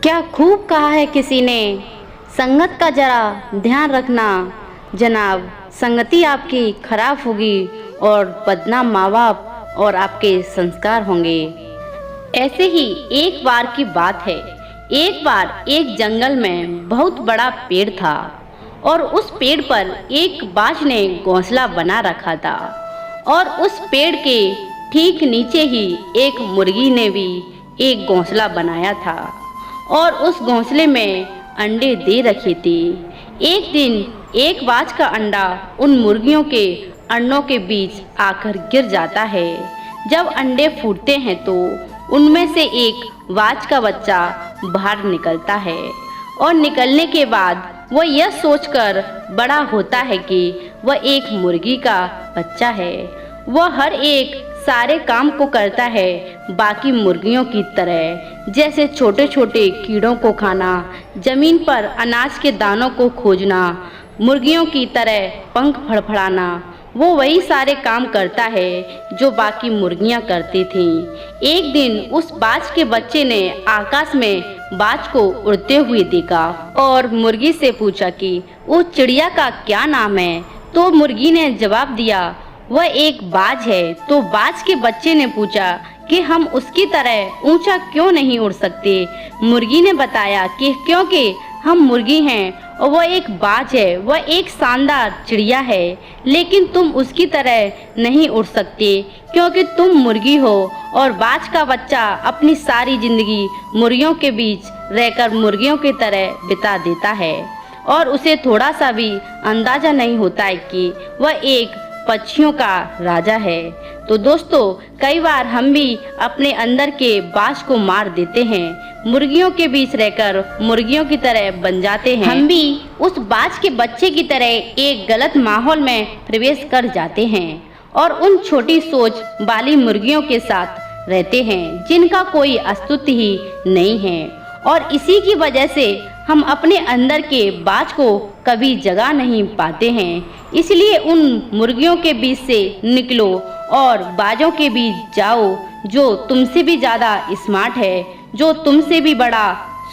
क्या खूब कहा है किसी ने, संगत का जरा ध्यान रखना जनाब। संगति आपकी खराब होगी और बदनाम माँ बाप और आपके संस्कार होंगे। ऐसे ही एक बार की बात है। एक बार एक जंगल में बहुत बड़ा पेड़ था और उस पेड़ पर एक बाज ने घोंसला बना रखा था और उस पेड़ के ठीक नीचे ही एक मुर्गी ने भी एक घोंसला बनाया था और उस घोंसले में अंडे दे रखे थे। एक दिन एक बाज का अंडा उन मुर्गियों के अंडों के बीच आकर गिर जाता है। जब अंडे फूटते हैं तो उनमें से एक बाज का बच्चा बाहर निकलता है और निकलने के बाद वह यह सोचकर बड़ा होता है कि वह एक मुर्गी का बच्चा है। वह हर एक सारे काम को करता है बाकी मुर्गियों की तरह, जैसे छोटे छोटे कीड़ों को खाना, जमीन पर अनाज के दानों को खोजना, मुर्गियों की तरह पंख फड़फड़ाना। वो वही सारे काम करता है जो बाकी मुर्गियां करती थीं। एक दिन उस बाज के बच्चे ने आकाश में बाज को उड़ते हुए देखा और मुर्गी से पूछा कि उस चिड़िया का क्या नाम है। तो मुर्गी ने जवाब दिया, वह एक बाज है। तो बाज के बच्चे ने पूछा कि हम उसकी तरह ऊंचा क्यों नहीं उड़ सकते। मुर्गी ने बताया कि क्योंकि हम मुर्गी हैं और वह एक बाज है। वह एक शानदार चिड़िया है, लेकिन तुम उसकी तरह नहीं उड़ सकते क्योंकि तुम मुर्गी हो और बाज का बच्चा अपनी सारी जिंदगी मुर्गियों के बीच रहकर मुर्गियों की तरह बिता देता है और उसे थोड़ा सा भी अंदाजा नहीं होता है कि वह एक पक्षियों का राजा है। तो दोस्तों, कई बार हम भी अपने अंदर के बाज को मार देते हैं, मुर्गियों के बीच रहकर मुर्गियों की तरह बन जाते हैं। हम भी उस बाज के बच्चे की तरह एक गलत माहौल में प्रवेश कर जाते हैं और उन छोटी सोच वाली मुर्गियों के साथ रहते हैं जिनका कोई अस्तित्व ही नहीं है और इसी की वजह से हम अपने अंदर के बाज को कभी जगा नहीं पाते हैं। इसलिए उन मुर्गियों के बीच से निकलो और बाजों के बीच जाओ जो तुमसे भी ज़्यादा स्मार्ट है, जो तुमसे भी बड़ा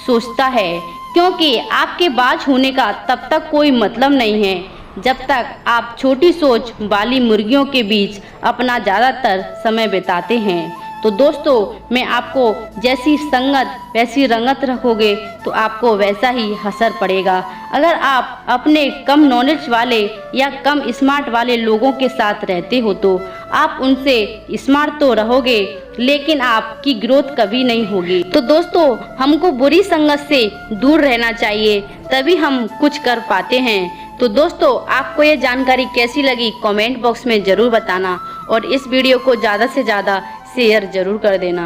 सोचता है। क्योंकि आपके बाज होने का तब तक कोई मतलब नहीं है जब तक आप छोटी सोच वाली मुर्गियों के बीच अपना ज़्यादातर समय बिताते हैं। तो दोस्तों, मैं आपको जैसी संगत वैसी रंगत रखोगे तो आपको वैसा ही असर पड़ेगा। अगर आप अपने कम नॉलेज वाले या कम स्मार्ट वाले लोगों के साथ रहते हो तो आप उनसे स्मार्ट तो रहोगे लेकिन आपकी ग्रोथ कभी नहीं होगी। तो दोस्तों, हमको बुरी संगत से दूर रहना चाहिए, तभी हम कुछ कर पाते हैं। तो दोस्तों, आपको ये जानकारी कैसी लगी कमेंट बॉक्स में ज़रूर बताना और इस वीडियो को ज़्यादा से ज़्यादा शेयर ज़रूर कर देना।